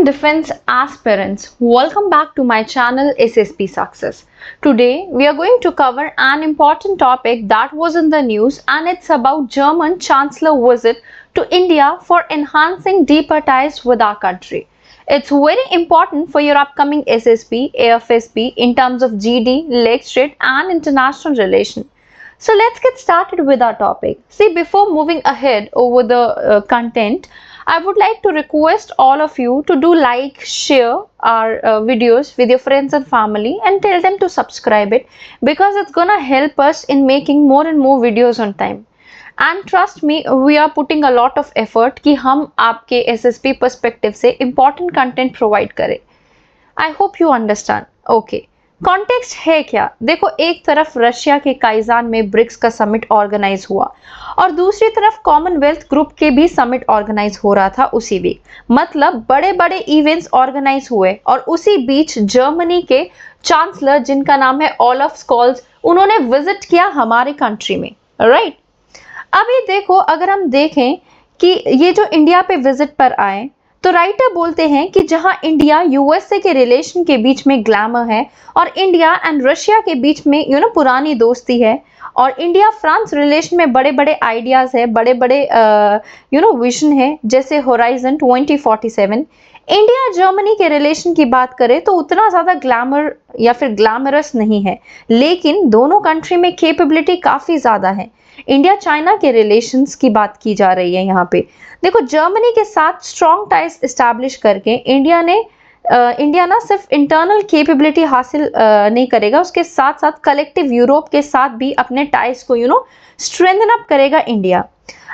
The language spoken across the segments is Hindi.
defense aspirants, welcome back to my channel SSP Success. Today we are going to cover an important topic that was in the news, and it's about German Chancellor visit to India for enhancing deeper ties with our country. It's very important for your upcoming SSP, AFSP in terms of GD, leg straight and international relation. So let's get started with our topic. See, before moving ahead over the content, I would like to request all of you to do like, share our videos with your friends and family and tell them to subscribe it, because it's gonna help us in making more and more videos on time. And trust me, we are putting a lot of effort कि हम आपके SSP perspective से important content provide करें. I hope you understand. Okay. Context है क्या? देखो, एक तरफ रशिया के काइजान में ब्रिक्स का समिट ऑर्गेनाइज हुआ और दूसरी तरफ कॉमनवेल्थ ग्रुप के भी समिट ऑर्गेनाइज हो रहा था उसी वीक. मतलब बड़े बड़े इवेंट्स ऑर्गेनाइज हुए और उसी बीच जर्मनी के चांसलर, जिनका नाम है ओलाफ स्कॉल्ज, उन्होंने विजिट किया हमारे कंट्री में. राइट. अभी देखो, अगर हम देखें कि ये जो इंडिया पे विजिट पर आए, तो राइटर बोलते हैं कि जहां इंडिया यूएसए के रिलेशन के बीच में ग्लैमर है और इंडिया एंड रशिया के बीच में पुरानी दोस्ती है, और इंडिया फ्रांस रिलेशन में बड़े बड़े आइडियाज है, बड़े बड़े विजन है, जैसे होराइजन 2047. इंडिया जर्मनी के रिलेशन की बात करें तो उतना ज्यादा ग्लैमर या फिर ग्लैमरस नहीं है, लेकिन दोनों कंट्री में कैपेबिलिटी काफी ज्यादा है. इंडिया चाइना के रिलेशंस की बात की जा रही है यहाँ पे. देखो, जर्मनी के साथ स्ट्रॉन्ग टाइज एस्टैब्लिश करके इंडिया ना सिर्फ इंटरनल कैपेबिलिटी हासिल नहीं करेगा, उसके साथ साथ कलेक्टिव यूरोप के साथ भी अपने टाइज को स्ट्रेंथन अप करेगा इंडिया.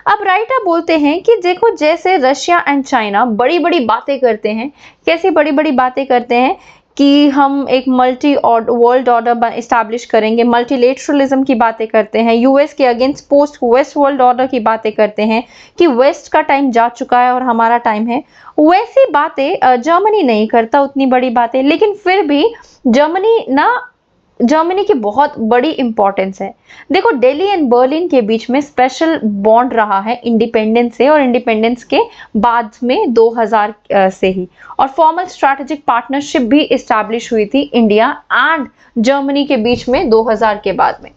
अब राइटर बोलते हैं कि देखो, जैसे रशिया एंड चाइना बड़ी बड़ी बातें करते हैं. कैसी बड़ी बड़ी बातें करते हैं कि हम एक मल्टी वर्ल्ड ऑर्डर इस्टेब्लिश करेंगे, मल्टीलेटरलिज्म की बातें करते हैं, यूएस के against post west world order की बातें करते हैं कि वेस्ट का टाइम जा चुका है और हमारा टाइम है. वैसी बातें जर्मनी नहीं करता, उतनी बड़ी बातें, लेकिन फिर भी जर्मनी की बहुत बड़ी इंपॉर्टेंस है. देखो, दिल्ली एंड बर्लिन के बीच में स्पेशल बॉन्ड रहा है इंडिपेंडेंस से, और इंडिपेंडेंस के बाद में 2000 से ही, और फॉर्मल स्ट्रैटेजिक पार्टनरशिप भी इस्टेब्लिश हुई थी इंडिया एंड जर्मनी के बीच में 2000 के बाद में.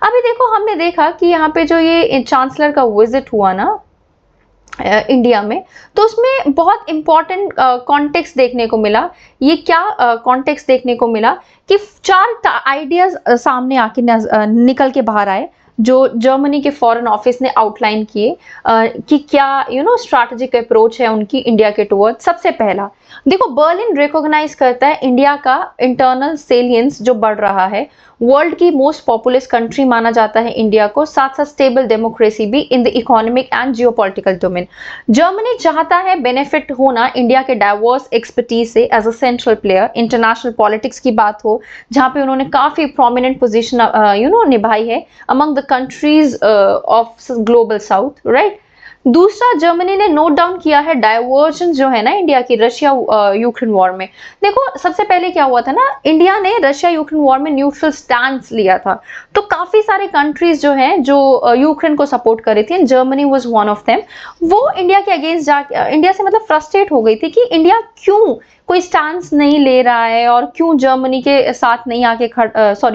अभी देखो, हमने देखा कि यहाँ पे जो ये चांसलर का विजिट हुआ ना इंडिया में, तो उसमें बहुत इंपॉर्टेंट कॉन्टेक्स्ट देखने को मिला. ये क्या कॉन्टेक्स्ट देखने को मिला कि 4 आइडियाज सामने आके निकल के बाहर आए, जो जर्मनी के फॉरेन ऑफिस ने आउटलाइन किए कि क्या स्ट्रैटेजिक अप्रोच है उनकी इंडिया के टुवर्ड. सबसे पहला, देखो, बर्लिन रिकॉग्नाइज करता है इंडिया का इंटरनल सेलियंस जो बढ़ रहा है. वर्ल्ड की मोस्ट पॉपुलस कंट्री माना जाता है इंडिया को, साथ साथ स्टेबल डेमोक्रेसी भी in the economic and geopolitical domain. Germany चाहता है बेनिफिट होना इंडिया के डाइवर्स एक्सपर्टीज से as a central player. International politics की बात हो, जहां पे उन्होंने काफी प्रोमिनेंट पोजीशन निभाई है among the countries of global south. Right. दूसरा, जर्मनी ने नोट डाउन किया है डाइवर्जन जो है ना इंडिया की रशिया यूक्रेन वॉर में. देखो, सबसे पहले क्या हुआ था ना, इंडिया ने रशिया यूक्रेन वॉर में न्यूट्रल स्टैंड लिया था, तो काफी सारे कंट्रीज जो हैं जो यूक्रेन को सपोर्ट कर रही थी, Germany was one of them. वो इंडिया के अगेंस्ट जाके इंडिया से मतलब फ्रस्ट्रेट हो गई थी कि इंडिया क्यों कोई स्टैंड नहीं ले रहा है, और क्यों जर्मनी के साथ नहीं आके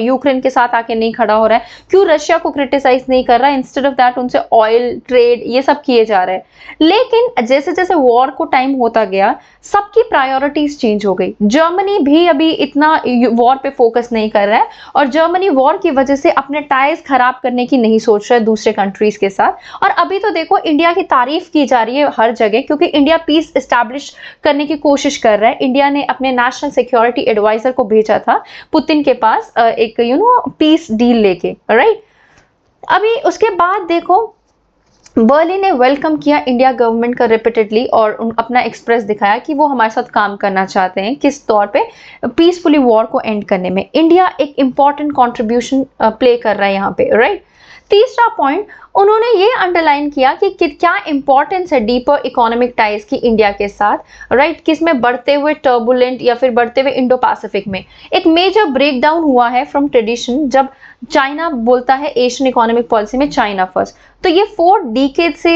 यूक्रेन के साथ आके नहीं खड़ा हो रहा है, क्यों रशिया को क्रिटिसाइज नहीं कर रहा है, इंस्टेड ऑफ दैट उनसे ऑयल ट्रेड ये सब किए जा रहे हैं. लेकिन जैसे जैसे वॉर को टाइम होता गया, सबकी प्रायोरिटीज चेंज हो गई. जर्मनी भी अभी इतना वॉर पे फोकस नहीं कर रहा है, और जर्मनी वॉर की वजह से अपने टाइज खराब करने की नहीं सोच रहा है दूसरे कंट्रीज के साथ. और अभी तो देखो, इंडिया की तारीफ की जा रही है हर जगह, क्योंकि इंडिया पीस एस्टैब्लिश करने की कोशिश कर रहा है. इंडिया ने अपने नेशनल सिक्योरिटी एडवाइजर को भेजा था पुतिन के पास एक पीस डील लेके. राइट. अभी उसके बाद देखो, बर्लिन ने वेलकम किया इंडिया गवर्नमेंट का रिपीटेडली, और अपना एक्सप्रेस दिखाया कि वो हमारे साथ काम करना चाहते हैं, किस तौर पे पीसफुली वॉर को एंड करने में. इंडिया एक इंपॉर्टेंट कंट्रीब्यूशन प्ले कर रहा है यहाँ पे. राइट. तीसरा पॉइंट, उन्होंने ये अंडरलाइन किया कि क्या इंपॉर्टेंस है डीपर इकोनॉमिक टाइज की इंडिया के साथ, राइट, किसमें बढ़ते हुए टर्बुलेंट या फिर बढ़ते हुए इंडो पैसिफिक में एक मेजर ब्रेकडाउन हुआ है फ्रॉम ट्रेडिशन, जब चाइना बोलता है एशियन इकोनॉमिक पॉलिसी में चाइना फर्स्ट। तो ये 4 डिकेड से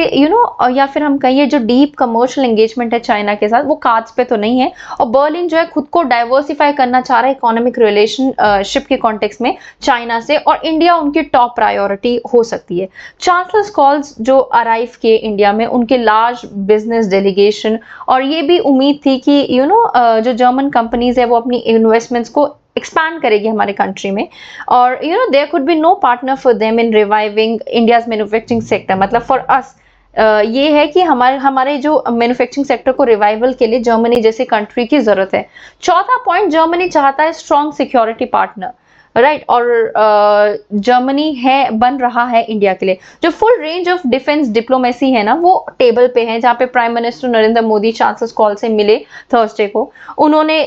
या फिर हम कहिए जो डीप कमर्शियल एंगेजमेंट है चाइना के साथ, वो कार्ड्स पे तो नहीं है, और बर्लिन जो है खुद को डाइवर्सिफाई करना चाह रहा है इकोनॉमिक रिलेशनशिप के कॉन्टेक्स्ट में चाइना से, और इंडिया उनकी टॉप प्रायोरिटी हो सकती है। चांसलर्स कॉल्स जो अराइव किए इंडिया में, उनके लार्ज बिजनेस डेलीगेशन, और ये भी उम्मीद थी कि जो जर्मन कंपनीज है वो अपनी इन्वेस्टमेंट्स को एक्सपैंड करेगी हमारे कंट्री में, और there could be no partner for them in reviving India's manufacturing sector. मतलब फॉर अस ये है कि हमारे जो मैन्युफैक्चरिंग सेक्टर को रिवाइवल के लिए जर्मनी जैसे कंट्री की जरूरत है। चौथा पॉइंट, जर्मनी चाहता है स्ट्रॉन्ग सिक्योरिटी पार्टनर, राइट, और जर्मनी है बन रहा है इंडिया के लिए। जो full range of defence diplomacy है ना, वो टेबल पे है, जहाँ पे prime minister Narendra Modi chancellor Scholz से मिले थर्सडे को। उन्होंने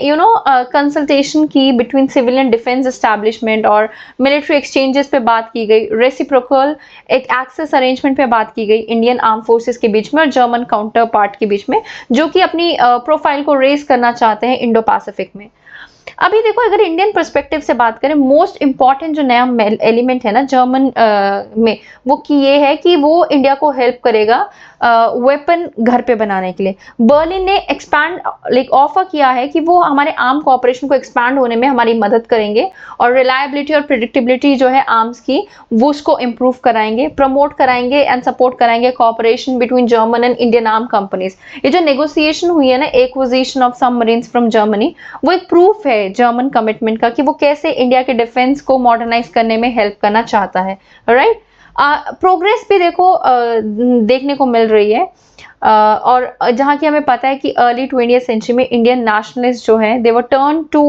कंसल्टेशन की बिटवीन सिविलियन डिफेंस एस्टैब्लिशमेंट और मिलिट्री एक्सचेंजेस पे बात की गई, रेसिप्रोकल एक एक्सेस अरेंजमेंट पे बात की गई इंडियन आर्म फोर्सेस के बीच में और जर्मन काउंटर पार्ट के बीच में, जो कि अपनी प्रोफाइल को रेस करना चाहते हैं इंडो पैसिफिक में। अभी देखो, अगर इंडियन पर्सपेक्टिव से बात करें, मोस्ट इंपॉर्टेंट जो नया एलिमेंट है ना जर्मन में, वो कि ये है कि वो इंडिया को हेल्प करेगा वेपन घर पे बनाने के लिए। बर्लिन ने एक्सपैंड ऑफर किया है कि वो हमारे आर्म कोऑपरेशन को एक्सपैंड होने में हमारी मदद करेंगे, और रिलायबिलिटी और प्रिडिक्टेबिलिटी जो है आर्म्स की, वो उसको इम्प्रूव कराएंगे, प्रमोट कराएंगे एंड सपोर्ट कराएंगे cooperation between German and Indian arm companies. ये जो नेगोशिएशन हुई है ना, acquisition of submarines from Germany, वो एक प्रूफ है जर्मन कमिटमेंट का कि वो कैसे इंडिया के डिफेंस को मॉडर्नाइज करने में हेल्प करना चाहता है, राइट। प्रोग्रेस भी देखो देखने को मिल रही है, और जहाँ की हमें पता है कि अर्ली 20th सेंचुरी में इंडियन नेशनलिस्ट जो है, they were turn to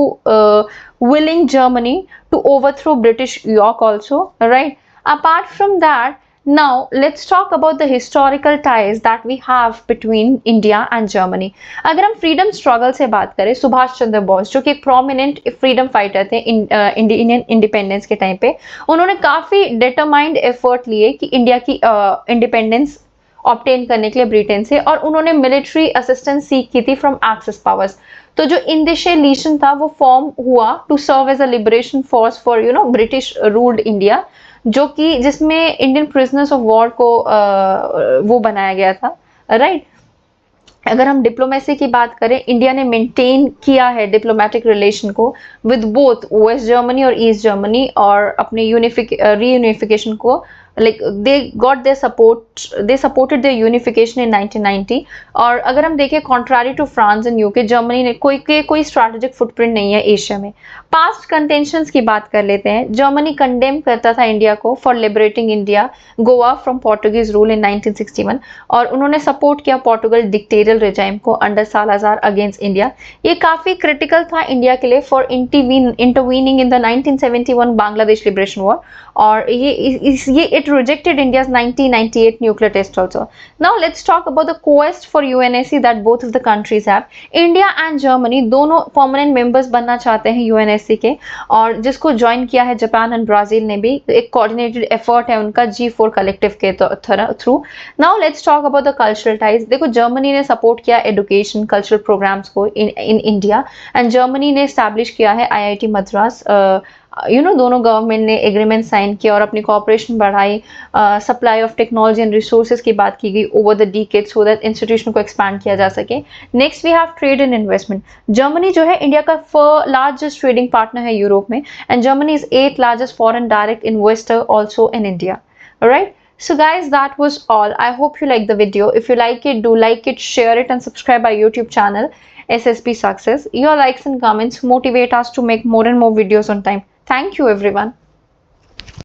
willing Germany to overthrow British yoke also, right. Apart from that, now let's talk about the historical ties that we have between India and Germany. अगर हम फ्रीडम स्ट्रगल से बात करें, सुभाष चंद्र बोस जो कि एक प्रोमिनेंट फ्रीडम फाइटर थे इंडियन इंडिपेंडेंस के टाइम पे, उन्होंने काफी डिटरमाइंड एफर्ट लिए कि इंडिया की इंडिपेंडेंस ऑब्टेन करने के लिए ब्रिटेन से, और उन्होंने मिलिट्री असिस्टेंस सीख की थी फ्रॉम एक्सिस पावर्स। तो जो इंडिशे लीशन था वो फॉर्म हुआ to serve as a liberation force for British ruled India, जो कि जिसमें इंडियन प्रिजनर्स ऑफ वॉर को वो बनाया गया था, राइट। अगर हम डिप्लोमेसी की बात करें, इंडिया ने मेंटेन किया है डिप्लोमेटिक रिलेशन को विद बोथ वेस्ट जर्मनी और ईस्ट जर्मनी, और अपने रीयूनिफिकेशन को they got their support, they supported their unification in 1990। और अगर हम देखें, contrary to France and UK, Germany ने कोई स्ट्रैटेजिक फुटप्रिंट नहीं है एशिया में। पास्ट कंटेंशंस की बात कर लेते हैं। जर्मनी कंडेम करता था इंडिया को for liberating India Goa from Portuguese rule in 1961, और उन्होंने सपोर्ट किया पोर्टुगल डिक्टेरियल रिजाइम को अंडर सालाजार अगेंस्ट इंडिया। ये काफी क्रिटिकल था इंडिया के लिए for intervening in the 1971 Bangladesh liberation war, और ये it rejected India's 1998 nuclear test also. Now let's talk about the quest for UNSC that both of the countries have. India and Germany दोनों permanent members बनना चाहते हैं UNSC के, और जिसको ज्वाइन किया है जापान एंड ब्राजील ने भी। एक कोऑर्डिनेटेड एफर्ट है उनका G4 कलेक्टिव के through. Now let's talk about the cultural ties. देखो, जर्मनी ने सपोर्ट किया एजुकेशन कल्चरल प्रोग्राम्स को इन इंडिया, एंड जर्मनी ने एस्टैब्लिश किया है IIT मद्रास। दोनों गवर्नमेंट ने एग्रीमेंट साइन किया और अपनी कोऑपरेशन बढ़ाई। Supply of technology and resources की बात की गई over the decade, so that institution को एक्सपैंड किया जा सके। Next we have trade and investment. Germany जो है इंडिया का लार्जेस्ट ट्रेडिंग पार्टनर है यूरोप में, and Germany is 8th largest foreign direct investor also in India. Alright, so guys, that was all. I hope you like the video. If you like it, do like it, share it, and subscribe our YouTube channel SSP Success. Your likes and comments motivate us to make more and more videos on time. Thank you everyone.